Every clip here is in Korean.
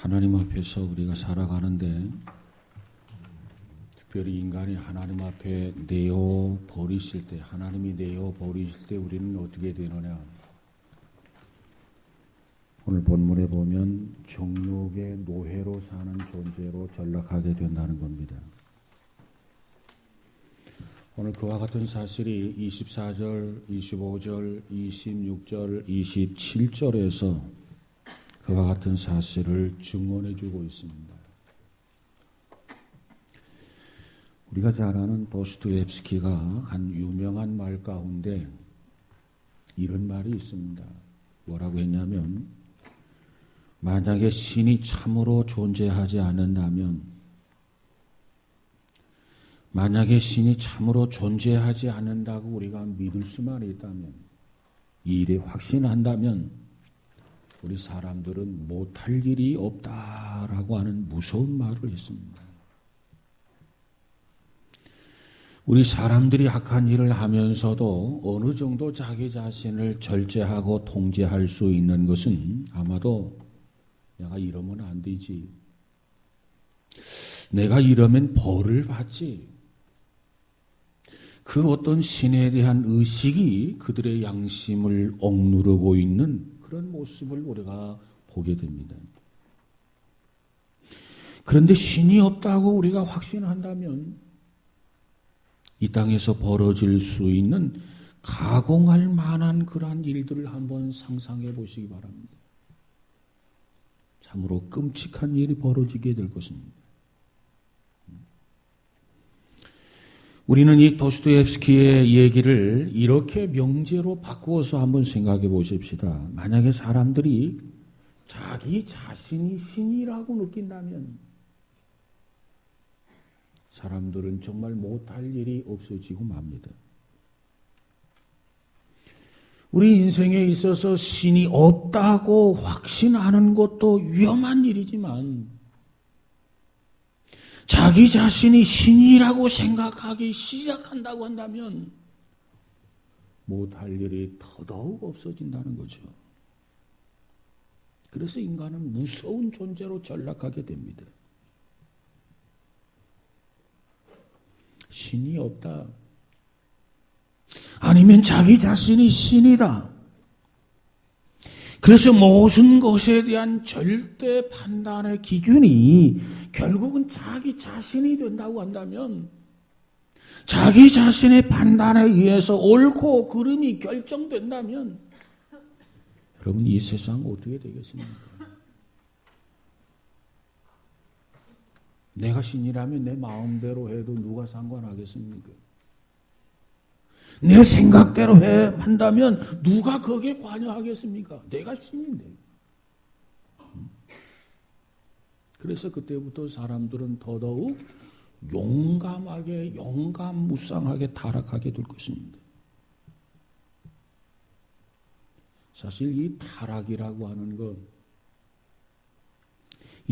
하나님 앞에서 우리가 살아가는데 특별히 인간이 하나님 앞에 내어 버리실 때, 하나님이 내어 버리실 때 우리는 어떻게 되느냐? 오늘 본문에 보면 정욕의 노예로 사는 존재로 전락하게 된다는 겁니다. 오늘 그와 같은 사실이 24절, 25절, 26절, 27절에서 그와 같은 사실을 증언해 주고 있습니다. 우리가 잘 아는 도스토옙스키가 한 유명한 말 가운데 이런 말이 있습니다. 뭐라고 했냐면, 만약에 신이 참으로 존재하지 않는다면, 만약에 신이 참으로 존재하지 않는다고 우리가 믿을 수만 있다면, 이 일에 확신한다면 우리 사람들은 못할 일이 없다라고 하는 무서운 말을 했습니다. 우리 사람들이 악한 일을 하면서도 어느 정도 자기 자신을 절제하고 통제할 수 있는 것은 아마도 내가 이러면 안 되지, 내가 이러면 벌을 받지, 그 어떤 신에 대한 의식이 그들의 양심을 억누르고 있는 그런 모습을 우리가 보게 됩니다. 그런데 신이 없다고 우리가 확신한다면 이 땅에서 벌어질 수 있는 가공할 만한 그러한 일들을 한번 상상해 보시기 바랍니다. 참으로 끔찍한 일이 벌어지게 될 것입니다. 우리는 이 도스토옙스키의 얘기를 이렇게 명제로 바꾸어서 한번 생각해 보십시다. 만약에 사람들이 자기 자신이 신이라고 느낀다면 사람들은 정말 못할 일이 없어지고 맙니다. 우리 인생에 있어서 신이 없다고 확신하는 것도 위험한 일이지만 자기 자신이 신이라고 생각하기 시작한다고 한다면 못할 일이 더더욱 없어진다는 거죠. 그래서 인간은 무서운 존재로 전락하게 됩니다. 신이 없다. 아니면 자기 자신이 신이다. 그래서 모든 것에 대한 절대 판단의 기준이 결국은 자기 자신이 된다고 한다면 자기 자신의 판단에 의해서 옳고 그름이 결정된다면 여러분, 이 세상 어떻게 되겠습니까? 내가 신이라면 내 마음대로 해도 누가 상관하겠습니까? 내 생각대로 한다면 누가 거기에 관여하겠습니까? 내가 신인데. 그래서 그때부터 사람들은 더더욱 용감하게, 용감무쌍하게 타락하게 될 것입니다. 사실 이 타락이라고 하는 것,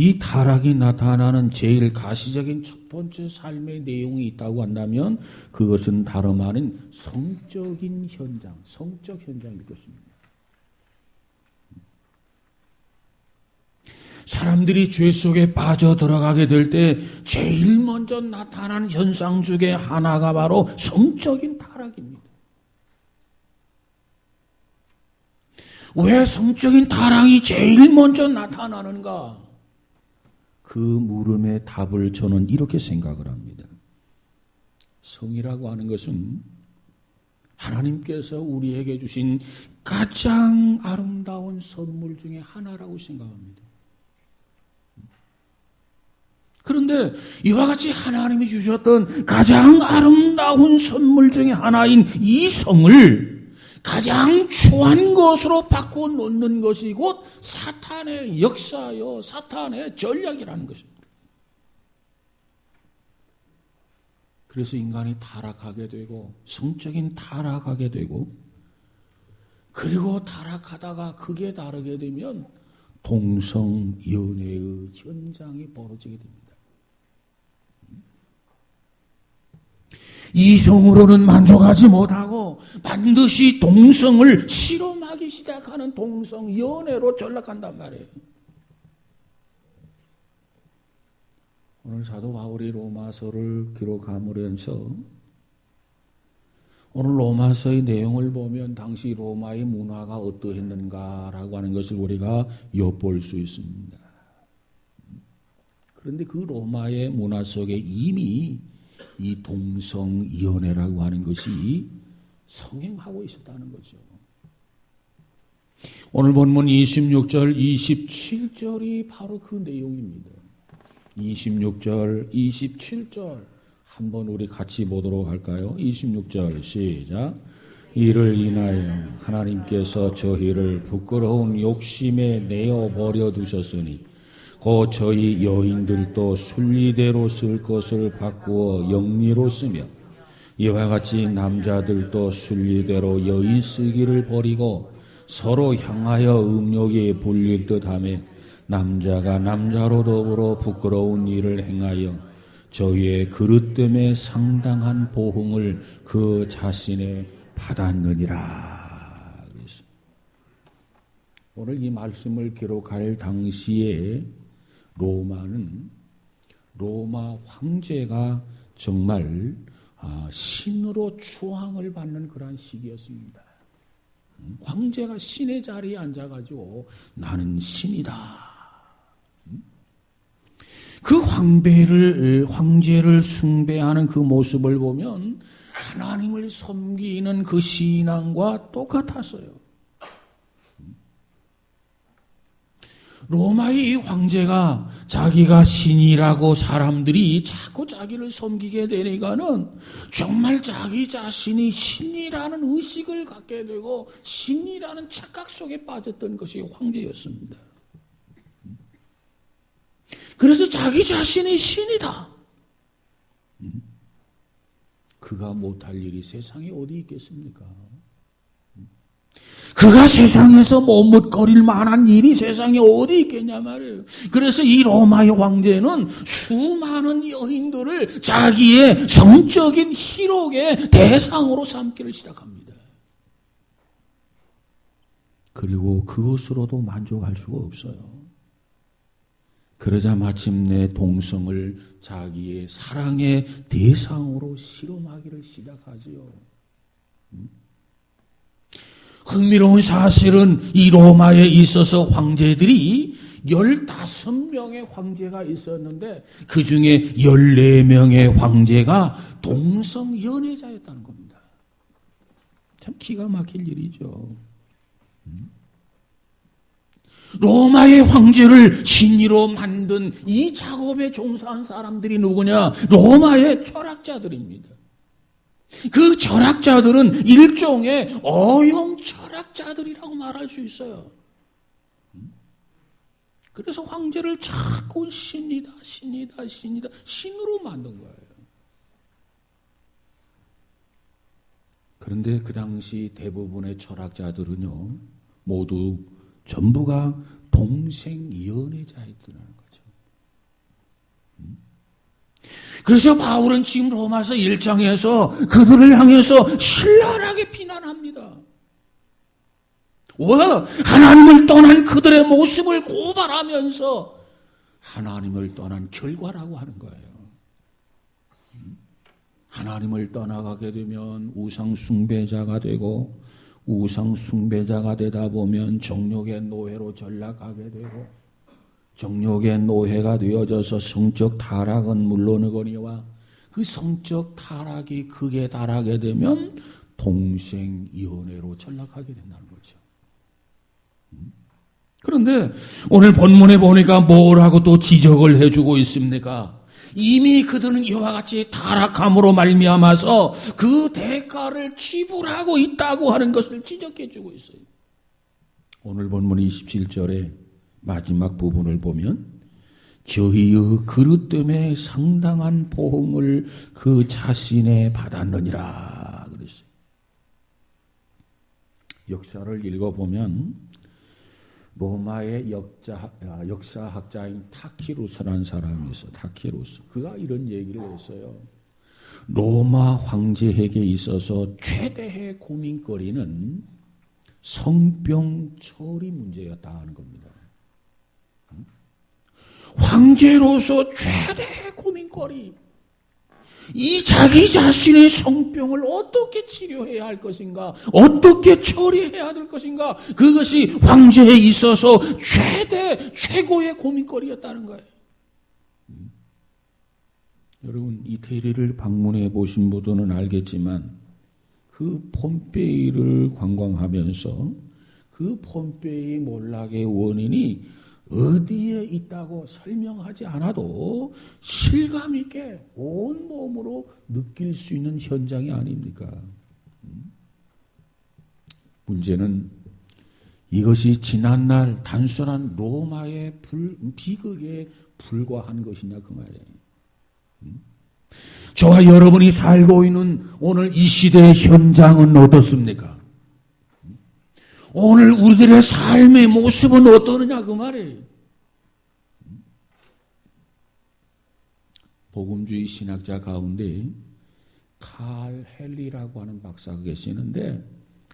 이 타락이 나타나는 제일 가시적인 첫 번째 삶의 내용이 있다고 한다면 그것은 다름 아닌 성적인 현장, 성적 현장일 것입니다. 사람들이 죄 속에 빠져 들어가게 될 때 제일 먼저 나타나는 현상 중에 하나가 바로 성적인 타락입니다. 왜 성적인 타락이 제일 먼저 나타나는가? 그 물음의 답을 저는 이렇게 생각을 합니다. 성이라고 하는 것은 하나님께서 우리에게 주신 가장 아름다운 선물 중에 하나라고 생각합니다. 그런데 이와 같이 하나님이 주셨던 가장 아름다운 선물 중에 하나인 이 성을 가장 추한 것으로 바꾸어 놓는 것이 곧 사탄의 역사요, 사탄의 전략이라는 것입니다. 그래서 인간이 타락하게 되고, 성적인 타락하게 되고, 그리고 타락하다가 극에 다르게 되면 동성연애의 현장이 벌어지게 됩니다. 이성으로는 만족하지 못하고 반드시 동성을 실험하기 시작하는 동성연애로 전락한단 말이에요. 오늘 사도 바울이 로마서를 기록하면서 오늘 로마서의 내용을 보면 당시 로마의 문화가 어떠했는가라고 하는 것을 우리가 엿볼 수 있습니다. 그런데 그 로마의 문화 속에 이미 이 동성이혼회라고 하는 것이 성행하고 있었다는 거죠. 오늘 본문 26절, 27절이 바로 그 내용입니다. 26절, 27절 한번 우리 같이 보도록 할까요? 26절 시작. 이를 인하여 하나님께서 저희를 부끄러운 욕심에 내어버려 두셨으니 곧 저희 여인들도 순리대로 쓸 것을 바꾸어 영리로 쓰며 이와 같이 남자들도 순리대로 여인 쓰기를 버리고 서로 향하여 음욕에 불릴 듯하며 남자가 남자로 더불어 부끄러운 일을 행하여 저희의 그릇됨에 상당한 보응을 그 자신에 받았느니라. 그래서 오늘 이 말씀을 기록할 당시에 로마 황제가 정말 신으로 추앙을 받는 그러한 시기였습니다. 황제가 신의 자리에 앉아가지고 나는 신이다. 그 황제를 숭배하는 그 모습을 보면 하나님을 섬기는 그 신앙과 똑같았어요. 로마의 이 황제가 자기가 신이라고 사람들이 자꾸 자기를 섬기게 되니까는 정말 자기 자신이 신이라는 의식을 갖게 되고 신이라는 착각 속에 빠졌던 것이 황제였습니다. 그래서 자기 자신이 신이다. 그가 못할 일이 세상에 어디 있겠습니까? 그가 세상에서 머뭇거릴 만한 일이 세상에 어디 있겠냐 말이에요. 그래서 이 로마의 황제는 수많은 여인들을 자기의 성적인 희록의 대상으로 삼기를 시작합니다. 그리고 그것으로도 만족할 수가 없어요. 그러자 마침내 동성을 자기의 사랑의 대상으로 실험하기를 시작하지요. 흥미로운 사실은 이 로마에 있어서 황제들이 15명의 황제가 있었는데 그 중에 14명의 황제가 동성연애자였다는 겁니다. 참 기가 막힐 일이죠. 로마의 황제를 신이로 만든 이 작업에 종사한 사람들이 누구냐? 로마의 철학자들입니다. 그 철학자들은 일종의 어용 철학자들이라고 말할 수 있어요. 그래서 황제를 자꾸 신이다, 신으로 만든 거예요. 그런데 그 당시 대부분의 철학자들은요, 모두 전부가 동생연애자였다는 거죠. 그래서 바울은 지금 로마서 1장에서 그들을 향해서 신랄하게 비난합니다. 왜? 하나님을 떠난 그들의 모습을 고발하면서 하나님을 떠난 결과라고 하는 거예요. 하나님을 떠나가게 되면 우상 숭배자가 되고 우상 숭배자가 되다 보면 정욕의 노예로 전락하게 되고 정욕의 노예가 되어져서 성적 타락은 물론이거니와 그 성적 타락이 극에 달하게 되면 동생이혼회로 전락하게 된다는 거죠. 그런데 오늘 본문에 보니까 뭐라고 또 지적을 해주고 있습니까? 이미 그들은 이와 같이 타락함으로 말미암아서 그 대가를 지불하고 있다고 하는 것을 지적해 주고 있어요. 오늘 본문 27절의 마지막 부분을 보면 저희의 그릇됨에 상당한 보응을 그 자신에 받았느니라 그랬어요. 역사를 읽어보면 로마의 역사학자인 타키루스라는 사람이 있어요. 타키루스. 그가 이런 얘기를 했어요. 로마 황제에게 있어서 최대의 고민거리는 성병 처리 문제였다 하는 겁니다. 황제로서 최대 고민거리, 이 자기 자신의 성병을 어떻게 치료해야 할 것인가, 어떻게 처리해야 될 것인가, 그것이 황제에 있어서 최고의 고민거리였다는 거예요. 여러분, 이태리를 방문해 보신 분들은 알겠지만 그 폼페이를 관광하면서 그 폼페이 몰락의 원인이 어디에 있다고 설명하지 않아도 실감 있게 온몸으로 느낄 수 있는 현장이 아닙니까? 문제는 이것이 지난날 단순한 로마의 비극에 불과한 것이냐 그 말이에요. 저와 여러분이 살고 있는 오늘 이 시대의 현장은 어떻습니까? 오늘 우리들의 삶의 모습은 어떠느냐 그 말이에요. 복음주의 신학자 가운데 칼 헨리라고 하는 박사가 계시는데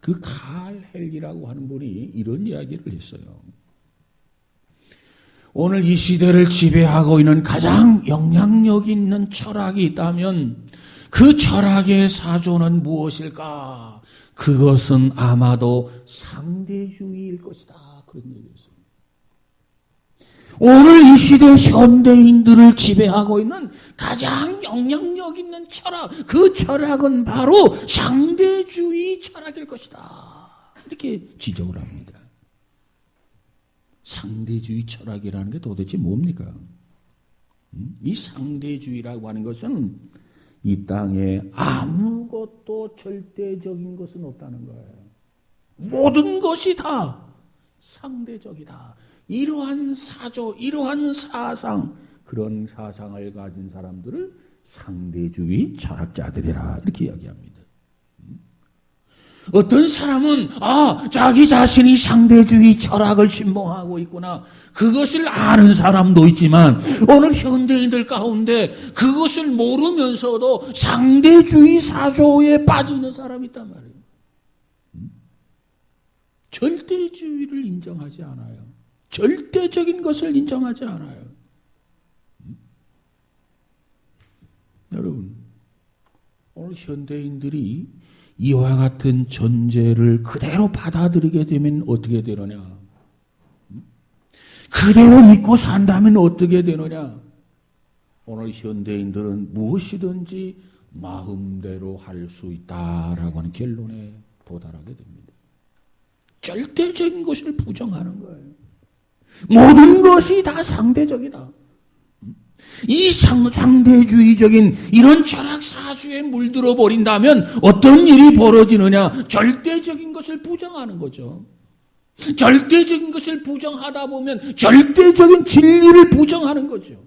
그 칼 헨리라고 하는 분이 이런 이야기를 했어요. 오늘 이 시대를 지배하고 있는 가장 영향력 있는 철학이 있다면 그 철학의 사조는 무엇일까? 그것은 아마도 상대주의일 것이다. 그런 얘기였어요. 오늘 이 시대 현대인들을 지배하고 있는 가장 영향력 있는 철학, 그 철학은 바로 상대주의 철학일 것이다. 이렇게 지적을 합니다. 상대주의 철학이라는 게 도대체 뭡니까? 이 상대주의라고 하는 것은 이 땅에 아무것도 절대적인 것은 없다는 거예요. 모든 것이 다 상대적이다. 이러한 사조, 이러한 사상, 그런 사상을 가진 사람들을 상대주의 철학자들이라 이렇게 이야기합니다. 어떤 사람은 자기 자신이 상대주의 철학을 신봉하고 있구나. 그것을 아는 사람도 있지만 오늘 현대인들 가운데 그것을 모르면서도 상대주의 사조에 빠지는 사람이 있단 말이에요. 절대주의를 인정하지 않아요. 절대적인 것을 인정하지 않아요. 여러분, 오늘 현대인들이 이와 같은 전제를 그대로 받아들이게 되면 어떻게 되느냐? 그대로 믿고 산다면 어떻게 되느냐? 오늘 현대인들은 무엇이든지 마음대로 할 수 있다라고 하는 결론에 도달하게 됩니다. 절대적인 것을 부정하는 거예요. 모든 것이 다 상대적이다. 이 상대주의적인 이런 철학 사주에 물들어 버린다면 어떤 일이 벌어지느냐? 절대적인 것을 부정하는 거죠. 절대적인 것을 부정하다 보면 절대적인 진리를 부정하는 거죠.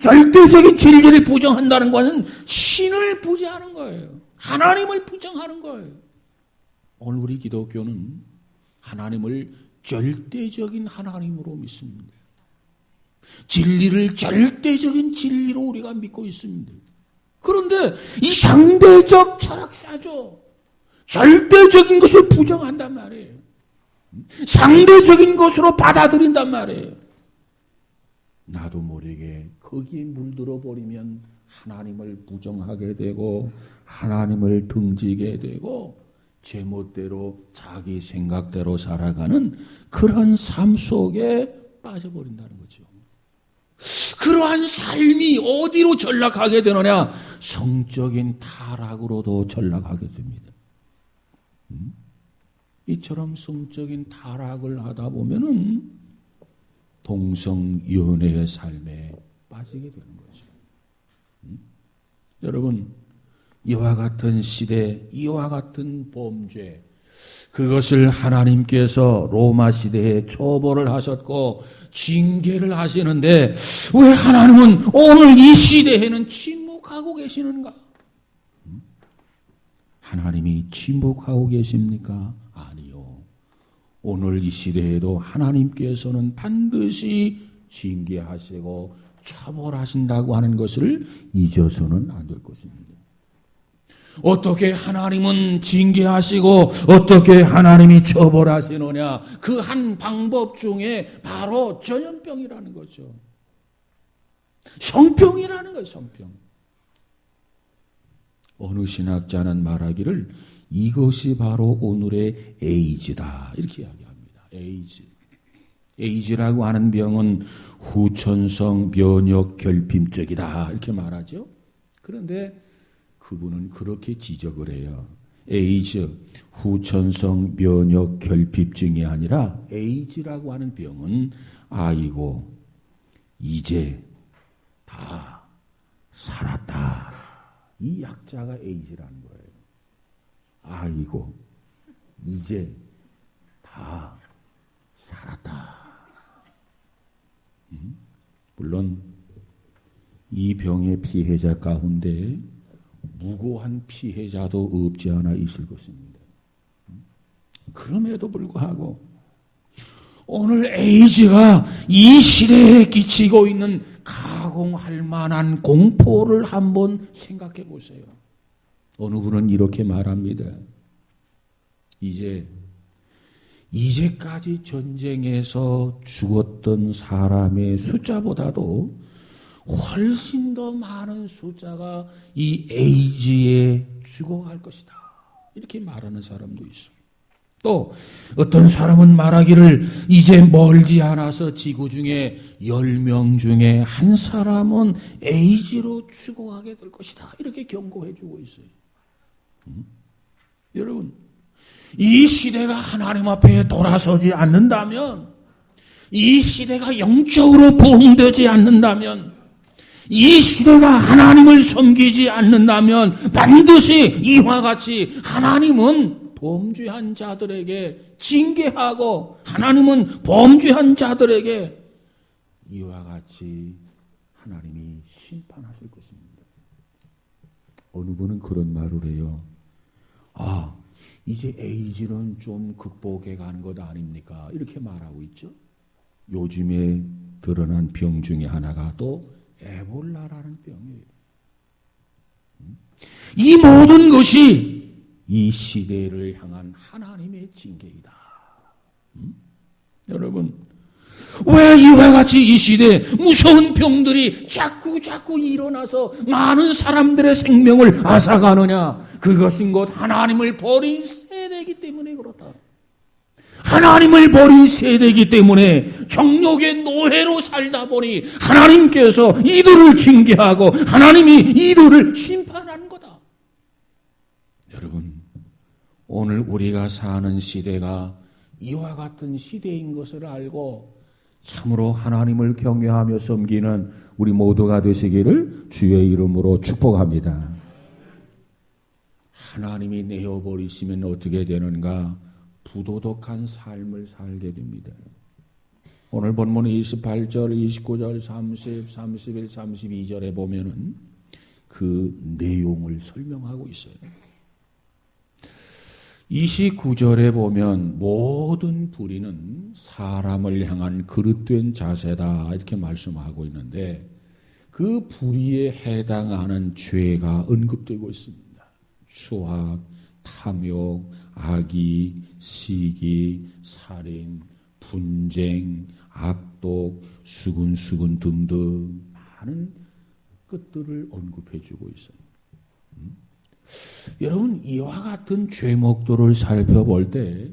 절대적인 진리를 부정한다는 것은 신을 부정하는 거예요. 하나님을 부정하는 거예요. 오늘 우리 기독교는 하나님을 절대적인 하나님으로 믿습니다. 진리를 절대적인 진리로 우리가 믿고 있습니다. 그런데 이 상대적 철학사죠. 절대적인 것을 부정한단 말이에요. 상대적인 것으로 받아들인단 말이에요. 나도 모르게 거기에 물들어 버리면 하나님을 부정하게 되고 하나님을 등지게 되고 제멋대로 자기 생각대로 살아가는 그런 삶 속에 빠져버린다는 거죠. 그러한 삶이 어디로 전락하게 되느냐? 성적인 타락으로도 전락하게 됩니다. 이처럼 성적인 타락을 하다 보면은 동성연애의 삶에 빠지게 되는 거죠. 여러분, 이와 같은 시대, 이와 같은 범죄, 그것을 하나님께서 로마 시대에 처벌을 하셨고 징계를 하시는데 왜 하나님은 오늘 이 시대에는 침묵하고 계시는가? 하나님이 침묵하고 계십니까? 아니요. 오늘 이 시대에도 하나님께서는 반드시 징계하시고 처벌하신다고 하는 것을 잊어서는 안 될 것입니다. 어떻게 하나님은 징계하시고 어떻게 하나님이 처벌하시느냐? 그 한 방법 중에 바로 전염병이라는 거죠. 성병이라는 거예요, 성병. 어느 신학자는 말하기를 이것이 바로 오늘의 에이즈다. 이렇게 이야기합니다. 에이즈. 에이즈라고 하는 병은 후천성 면역 결핍증이다. 이렇게 말하죠. 그런데 그분은 그렇게 지적을 해요. 에이즈, 후천성 면역 결핍증이 아니라 에이즈라고 하는 병은 아이고 이제 다 살았다. 이 약자가 에이즈라는 거예요. 아이고 이제 다 살았다. 물론 이 병의 피해자 가운데 무고한 피해자도 없지 않아 있을 것입니다. 그럼에도 불구하고 오늘 에이즈가 이 시대에 끼치고 있는 가공할 만한 공포를 한번 생각해 보세요. 어느 분은 이렇게 말합니다. 이제까지 전쟁에서 죽었던 사람의 숫자보다도 훨씬 더 많은 숫자가 이 에이즈에 죽어갈 것이다. 이렇게 말하는 사람도 있어요. 또 어떤 사람은 말하기를 이제 멀지 않아서 지구 중에 10명 중에 한 사람은 에이즈로 죽어가게 될 것이다. 이렇게 경고해 주고 있어요. 여러분, 이 시대가 하나님 앞에 돌아서지 않는다면, 이 시대가 영적으로 부흥되지 않는다면, 이 시대가 하나님을 섬기지 않는다면 반드시 이와 같이 하나님은 범죄한 자들에게 징계하고 하나님은 범죄한 자들에게 이와 같이 하나님이 심판하실 것입니다. 어느 분은 그런 말을 해요. 이제 에이즈는 좀 극복해 가는 것 아닙니까? 이렇게 말하고 있죠. 요즘에 드러난 병 중에 하나가 또 에볼라라는 병이에요. 이 모든 것이 이 시대를 향한 하나님의 징계이다. 여러분, 왜 이와 같이 이 시대에 무서운 병들이 자꾸 일어나서 많은 사람들의 생명을 앗아가느냐? 그것인 곧 하나님을 버린 세대이기 때문에 그렇다. 하나님을 버린 세대이기 때문에 정욕의 노예로 살다 보니 하나님께서 이들을 징계하고 하나님이 이들을 심판하는 거다. 여러분, 오늘 우리가 사는 시대가 이와 같은 시대인 것을 알고 참으로 하나님을 경외하며 섬기는 우리 모두가 되시기를 주의 이름으로 축복합니다. 하나님이 내어버리시면 어떻게 되는가? 부도덕한 삶을 살게 됩니다. 오늘 본문 28절, 29절, 30, 31, 32절에 보면은 그 내용을 설명하고 있어요. 29절에 보면 모든 불의는 사람을 향한 그릇된 자세다 이렇게 말씀하고 있는데 그 불의에 해당하는 죄가 언급되고 있습니다. 수학, 탐욕, 악의, 시기, 살인, 분쟁, 악독, 수근수근 등등 많은 것들을 언급해주고 있어요. 여러분, 이와 같은 죄목들을 살펴볼 때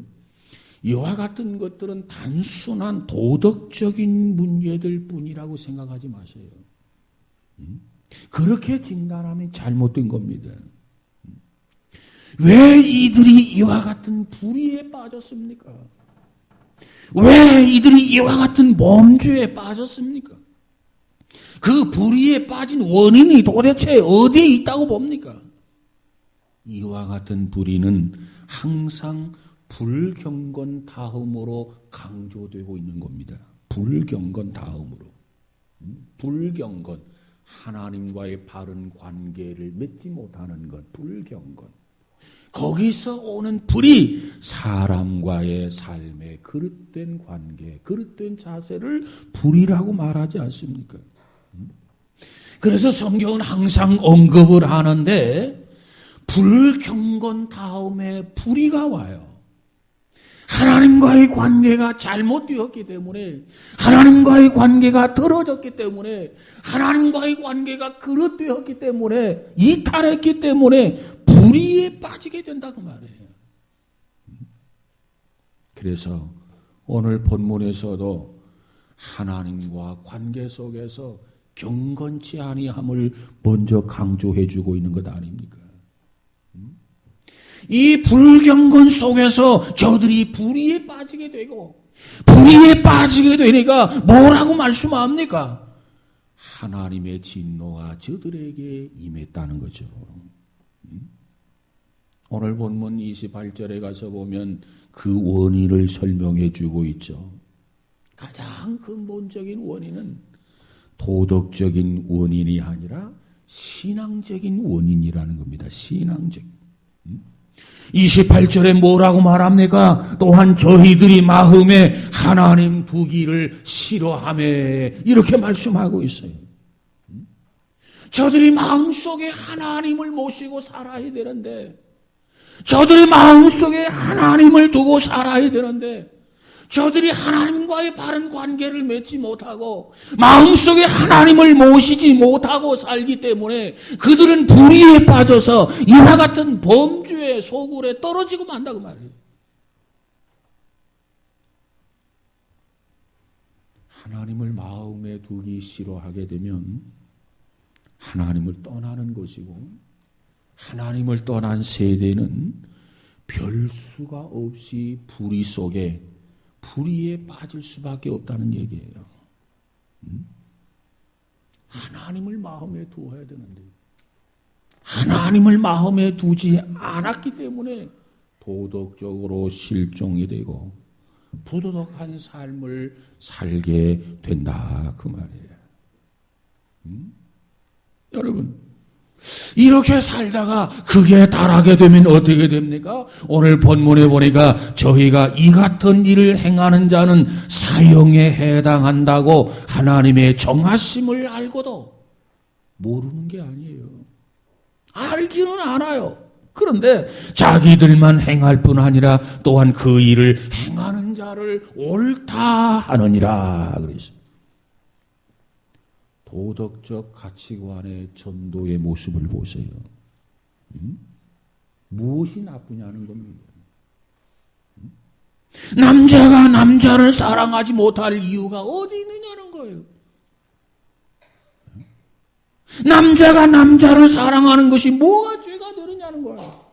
이와 같은 것들은 단순한 도덕적인 문제들 뿐이라고 생각하지 마세요. 그렇게 진단하면 잘못된 겁니다. 왜 이들이 이와 같은 불의에 빠졌습니까? 왜 이들이 이와 같은 범죄에 빠졌습니까? 그 불의에 빠진 원인이 도대체 어디에 있다고 봅니까? 이와 같은 불의는 항상 불경건 다음으로 강조되고 있는 겁니다. 불경건 다음으로. 불경건. 하나님과의 바른 관계를 맺지 못하는 것. 불경건. 거기서 오는 불이 사람과의 삶의 그릇된 관계, 그릇된 자세를 불이라고 말하지 않습니까? 그래서 성경은 항상 언급을 하는데 불경건 다음에 불의가 와요. 하나님과의 관계가 잘못되었기 때문에, 하나님과의 관계가 떨어졌기 때문에, 하나님과의 관계가 그릇되었기 때문에, 이탈했기 때문에 불의에 빠지게 된다고 말해요. 그래서 오늘 본문에서도 하나님과 관계 속에서 경건치 아니함을 먼저 강조해 주고 있는 것 아닙니까? 이 불경건 속에서 저들이 불의에 빠지게 되고, 불의에 빠지게 되니까 뭐라고 말씀합니까? 하나님의 진노가 저들에게 임했다는 거죠. 오늘 본문 28절에 가서 보면 그 원인을 설명해 주고 있죠. 가장 근본적인 원인은 도덕적인 원인이 아니라 신앙적인 원인이라는 겁니다. 신앙적. 28절에 뭐라고 말합니까? 또한 저희들이 마음에 하나님 두기를 싫어하며, 이렇게 말씀하고 있어요. 저들이 마음속에 하나님을 모시고 살아야 되는데, 저들이 마음속에 하나님을 두고 살아야 되는데, 저들이 하나님과의 바른 관계를 맺지 못하고 마음속에 하나님을 모시지 못하고 살기 때문에 그들은 불의에 빠져서 이와 같은 범죄의 소굴에 떨어지고 만다고 말이에요. 하나님을 마음에 두기 싫어하게 되면 하나님을 떠나는 것이고, 하나님을 떠난 세대는 별 수가 없이 불의 속에, 불의에 빠질 수밖에 없다는 얘기예요. 하나님을 마음에 두어야 되는데, 하나님을 마음에 두지 않았기 때문에 도덕적으로 실종이 되고 부도덕한 삶을 살게 된다, 그 말이에요. 여러분, 이렇게 살다가 그게 달하게 되면 어떻게 됩니까? 오늘 본문에 보니까 저희가 이 같은 일을 행하는 자는 사형에 해당한다고 하나님의 정하심을 알고도 모르는 게 아니에요. 알기는 알아요. 그런데 자기들만 행할 뿐 아니라 또한 그 일을 행하는 자를 옳다 하느니라 그랬어요. 도덕적 가치관의 전도의 모습을 보세요. 무엇이 나쁘냐는 겁니다. 남자가 남자를 사랑하지 못할 이유가 어디 있느냐는 거예요. 남자가 남자를 사랑하는 것이 뭐가 죄가 되느냐는 거예요.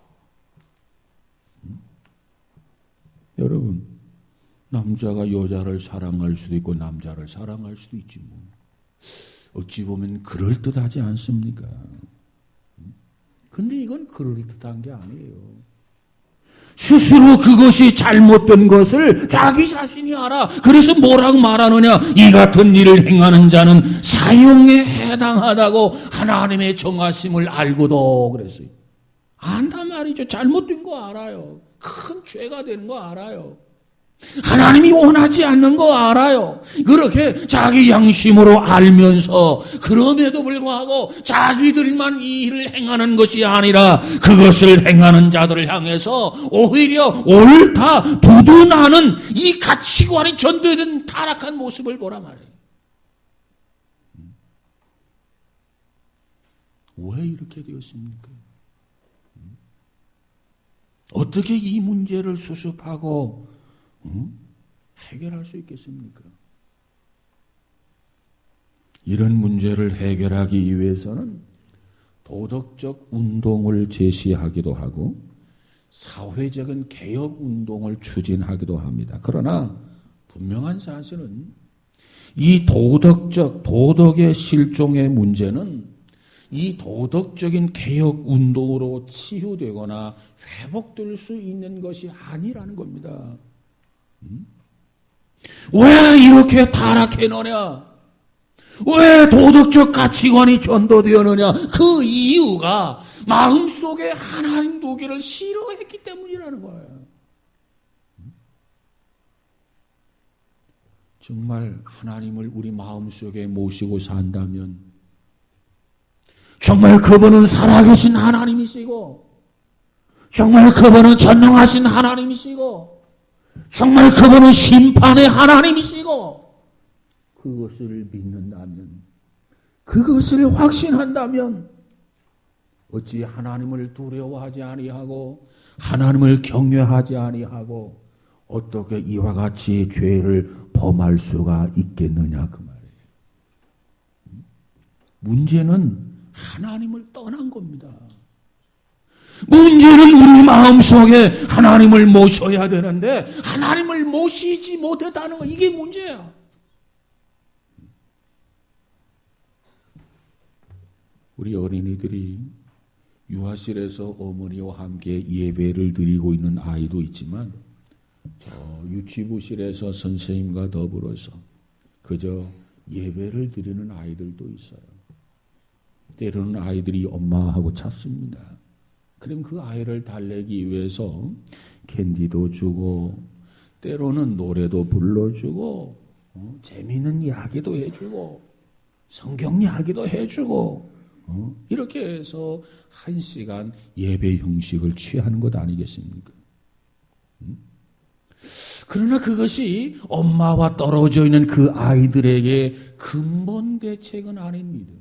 여러분, 남자가 여자를 사랑할 수도 있고 남자를 사랑할 수도 있지 뭐. 어찌 보면 그럴듯하지 않습니까? 근데 이건 그럴듯한 게 아니에요. 스스로 그것이 잘못된 것을 자기 자신이 알아. 그래서 뭐라고 말하느냐? 이 같은 일을 행하는 자는 사형에 해당하다고 하나님의 정하심을 알고도 그랬어요. 안단 말이죠. 잘못된 거 알아요. 큰 죄가 되는 거 알아요. 하나님이 원하지 않는 거 알아요. 그렇게 자기 양심으로 알면서 그럼에도 불구하고 자기들만 이 일을 행하는 것이 아니라 그것을 행하는 자들을 향해서 오히려 옳다 두둔하는 이 가치관이 전도된 타락한 모습을 보라 말이에요. 왜 이렇게 되었습니까? 어떻게 이 문제를 수습하고 해결할 수 있겠습니까? 이런 문제를 해결하기 위해서는 도덕적 운동을 제시하기도 하고 사회적인 개혁 운동을 추진하기도 합니다. 그러나 분명한 사실은 이 도덕의 실종의 문제는 이 도덕적인 개혁 운동으로 치유되거나 회복될 수 있는 것이 아니라는 겁니다. 왜 이렇게 타락해놓냐? 왜 도덕적 가치관이 전도되었느냐? 그 이유가 마음속에 하나님 두기를 싫어했기 때문이라는 거예요. 정말 하나님을 우리 마음속에 모시고 산다면 정말 그분은 살아계신 하나님이시고 정말 그분은 전능하신 하나님이시고 정말 그분은 심판의 하나님이시고 그것을 믿는다면, 그것을 확신한다면 어찌 하나님을 두려워하지 아니하고 하나님을 경외하지 아니하고 어떻게 이와 같이 죄를 범할 수가 있겠느냐 그 말이에요. 문제는 하나님을 떠난 겁니다. 문제는 우리 마음속에 하나님을 모셔야 되는데 하나님을 모시지 못했다는 거, 이게 문제야. 우리 어린이들이 유아실에서 어머니와 함께 예배를 드리고 있는 아이도 있지만 유치부실에서 선생님과 더불어서 그저 예배를 드리는 아이들도 있어요. 때로는 아이들이 엄마하고 찾습니다. 그럼 그 아이를 달래기 위해서 캔디도 주고 때로는 노래도 불러주고 재미있는 이야기도 해주고 성경 이야기도 해주고 이렇게 해서 1시간 예배 형식을 취하는 것 아니겠습니까? 그러나 그것이 엄마와 떨어져 있는 그 아이들에게 근본 대책은 아닙니다.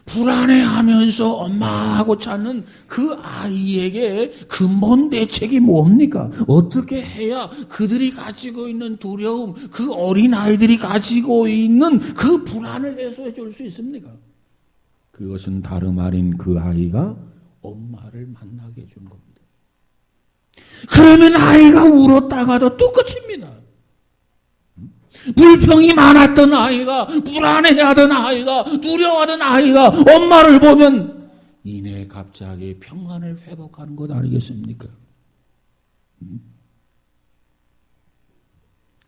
불안해하면서 엄마하고 찾는 그 아이에게 근본 대책이 뭡니까? 어떻게 해야 그들이 가지고 있는 두려움, 그 어린 아이들이 가지고 있는 그 불안을 해소해 줄 수 있습니까? 그것은 다름 아닌 그 아이가 엄마를 만나게 해준 겁니다. 그러면 아이가 울었다가도 또 끝입니다. 불평이 많았던 아이가, 불안해하던 아이가, 두려워하던 아이가 엄마를 보면 이내 갑자기 평안을 회복하는 것 아니겠습니까?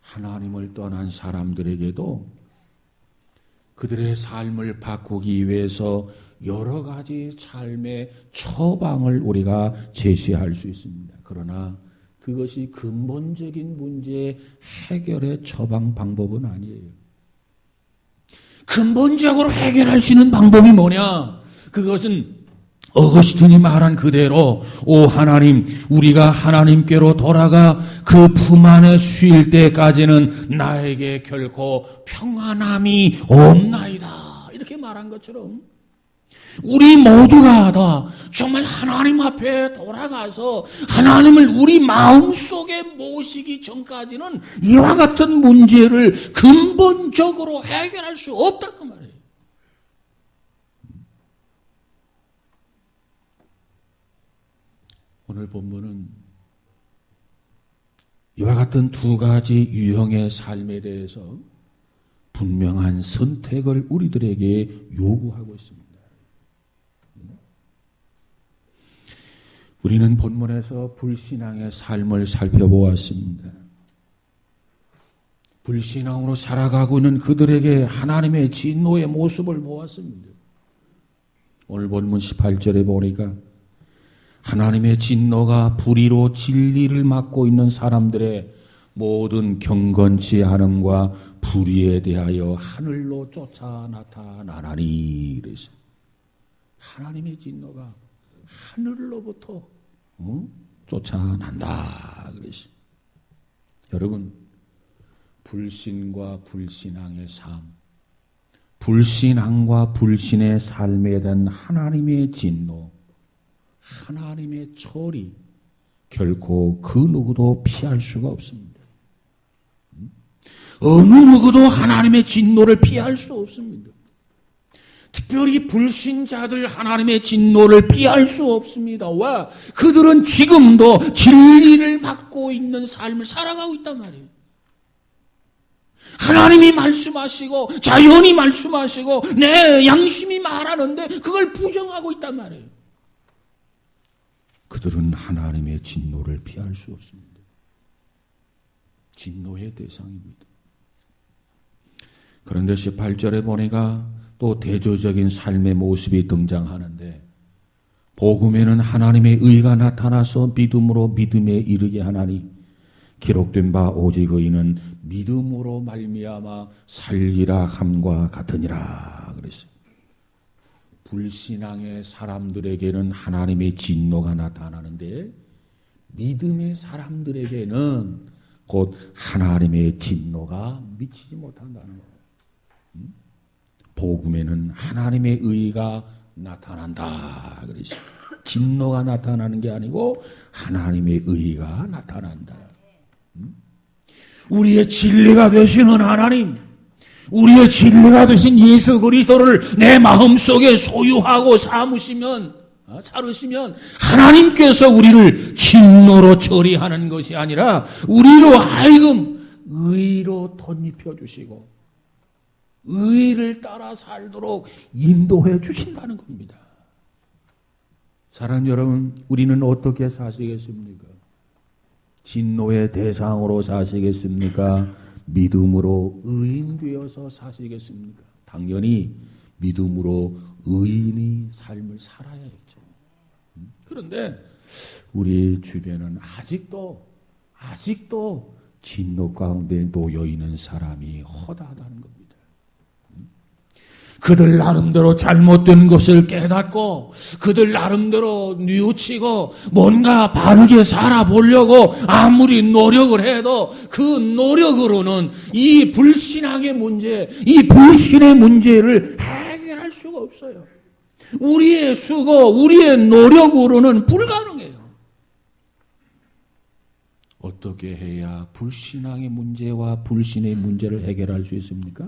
하나님을 떠난 사람들에게도 그들의 삶을 바꾸기 위해서 여러 가지 삶의 처방을 우리가 제시할 수 있습니다. 그러나 그것이 근본적인 문제 해결의 처방 방법은 아니에요. 근본적으로 해결할 수 있는 방법이 뭐냐? 그것은 어거스틴이 말한 그대로 오 하나님, 우리가 하나님께로 돌아가 그 품 안에 쉴 때까지는 나에게 결코 평안함이 없나이다. 이렇게 말한 것처럼 우리 모두가 다 정말 하나님 앞에 돌아가서 하나님을 우리 마음속에 모시기 전까지는 이와 같은 문제를 근본적으로 해결할 수 없다 그 말이에요. 오늘 본문은 이와 같은 두 가지 유형의 삶에 대해서 분명한 선택을 우리들에게 요구하고 있습니다. 우리는 본문에서 불신앙의 삶을 살펴보았습니다. 불신앙으로 살아가고 있는 그들에게 하나님의 진노의 모습을 보았습니다. 오늘 본문 18절에 보니까 하나님의 진노가 불의로 진리를 막고 있는 사람들의 모든 경건치 않음과 불의에 대하여 하늘로 쫓아 나타나나니 그래서 하나님의 진노가 하늘로부터 쫓아난다 그래서 여러분 불신과 불신앙의 삶, 불신앙과 불신의 삶에 대한 하나님의 진노, 하나님의 처리 결코 그 누구도 피할 수가 없습니다. 어느 누구도 하나님의 진노를 피할 수 없습니다. 특별히 불신자들 하나님의 진노를 피할 수 없습니다. 왜? 그들은 지금도 진리를 받고 있는 삶을 살아가고 있단 말이에요. 하나님이 말씀하시고 자연이 말씀하시고 내 양심이 말하는데 그걸 부정하고 있단 말이에요. 그들은 하나님의 진노를 피할 수 없습니다. 진노의 대상입니다. 그런데 18절에 보니까 또 대조적인 삶의 모습이 등장하는데 복음에는 하나님의 의가 나타나서 믿음으로 믿음에 이르게 하나니 기록된 바 오직 의인은 믿음으로 말미암아 살리라 함과 같으니라 그랬어요. 불신앙의 사람들에게는 하나님의 진노가 나타나는데 믿음의 사람들에게는 곧 하나님의 진노가 미치지 못한다는 거예요. 복음에는 하나님의 의가 나타난다. 그래서 진노가 나타나는 게 아니고 하나님의 의가 나타난다. 우리의 진리가 되시는 하나님, 우리의 진리가 되신 예수 그리스도를 내 마음속에 소유하고 사무시면 하나님께서 우리를 진노로 처리하는 것이 아니라 우리로 하여금 의로 덧입혀 주시고 의를 따라 살도록 인도해 주신다는 겁니다. 사랑하는 여러분, 우리는 어떻게 사시겠습니까? 진노의 대상으로 사시겠습니까? 믿음으로 의인 되어서 사시겠습니까? 당연히 믿음으로 의인의 삶을 살아야겠죠. 그런데 우리 주변은 아직도 진노 가운데 놓여 있는 사람이 허다하다는 겁니다. 그들 나름대로 잘못된 것을 깨닫고 그들 나름대로 뉘우치고 뭔가 바르게 살아보려고 아무리 노력을 해도 그 노력으로는 이 불신앙의 문제, 이 불신의 문제를 해결할 수가 없어요. 우리의 수고, 우리의 노력으로는 불가능해요. 어떻게 해야 불신앙의 문제와 불신의 문제를 해결할 수 있습니까?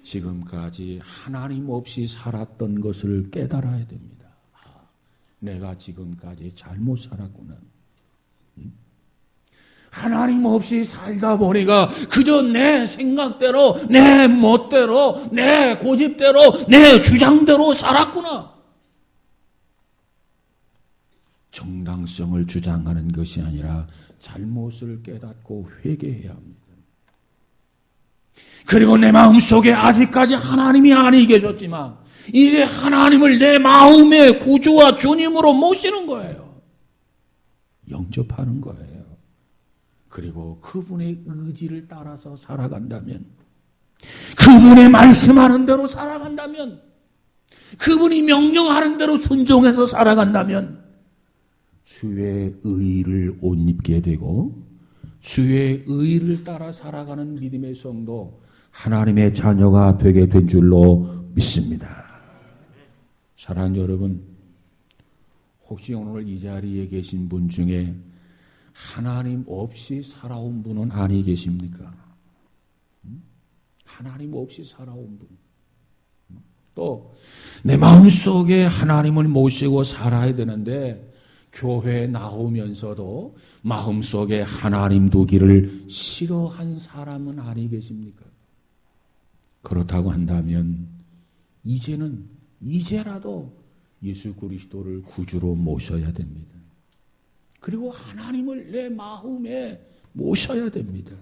지금까지 하나님 없이 살았던 것을 깨달아야 됩니다. 내가 지금까지 잘못 살았구나. 하나님 없이 살다 보니까 그저 내 생각대로, 내 멋대로, 내 고집대로, 내 주장대로 살았구나. 정당성을 주장하는 것이 아니라 잘못을 깨닫고 회개해야 합니다. 그리고 내 마음속에 아직까지 하나님이 아니 계셨지만 이제 하나님을 내 마음의 구주와 주님으로 모시는 거예요. 영접하는 거예요. 그리고 그분의 의지를 따라서 살아간다면, 그분의 말씀하는 대로 살아간다면, 그분이 명령하는 대로 순종해서 살아간다면 주의 의를 옷 입게 되고 주의 의를 따라 살아가는 믿음의 성도, 하나님의 자녀가 되게 된 줄로 믿습니다. 사랑하는 여러분, 혹시 오늘 이 자리에 계신 분 중에 하나님 없이 살아온 분은 아니 계십니까? 하나님 없이 살아온 분. 또 내 마음속에 하나님을 모시고 살아야 되는데 교회에 나오면서도 마음속에 하나님 두기를 싫어한 사람은 아니 계십니까? 그렇다고 한다면 이제라도 예수 그리스도를 구주로 모셔야 됩니다. 그리고 하나님을 내 마음에 모셔야 됩니다.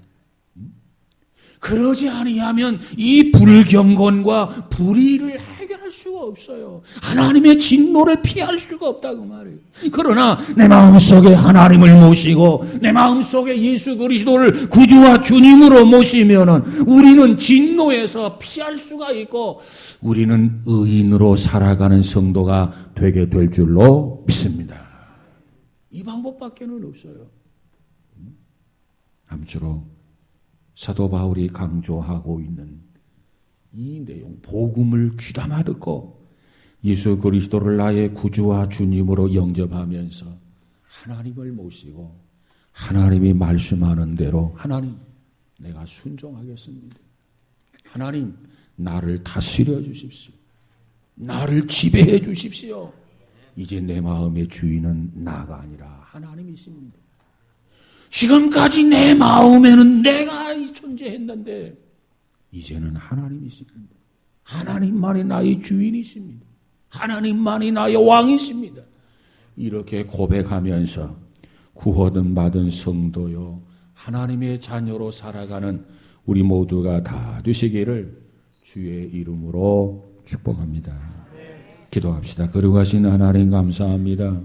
그러지 아니하면 이 불경건과 불의를 해결할 수가 없어요. 하나님의 진노를 피할 수가 없다고 말해요. 그러나 내 마음속에 하나님을 모시고 내 마음속에 예수 그리스도를 구주와 주님으로 모시면은 우리는 진노에서 피할 수가 있고 우리는 의인으로 살아가는 성도가 되게 될 줄로 믿습니다. 이 방법밖에는 없어요. 아무쪼록 사도 바울이 강조하고 있는 이 내용, 복음을 귀담아 듣고 예수 그리스도를 나의 구주와 주님으로 영접하면서 하나님을 모시고 하나님이 말씀하는 대로 하나님, 내가 순종하겠습니다. 하나님, 나를 다스려 주십시오. 나를 지배해 주십시오. 이제 내 마음의 주인은 나가 아니라 하나님이십니다. 지금까지 내 마음에는 내가 존재했는데 이제는 하나님이십니다. 하나님만이 나의 주인이십니다. 하나님만이 나의 왕이십니다. 이렇게 고백하면서 구원을 받은 성도요, 하나님의 자녀로 살아가는 우리 모두가 다 되시기를 주의 이름으로 축복합니다. 기도합시다. 거룩하신 하나님 감사합니다.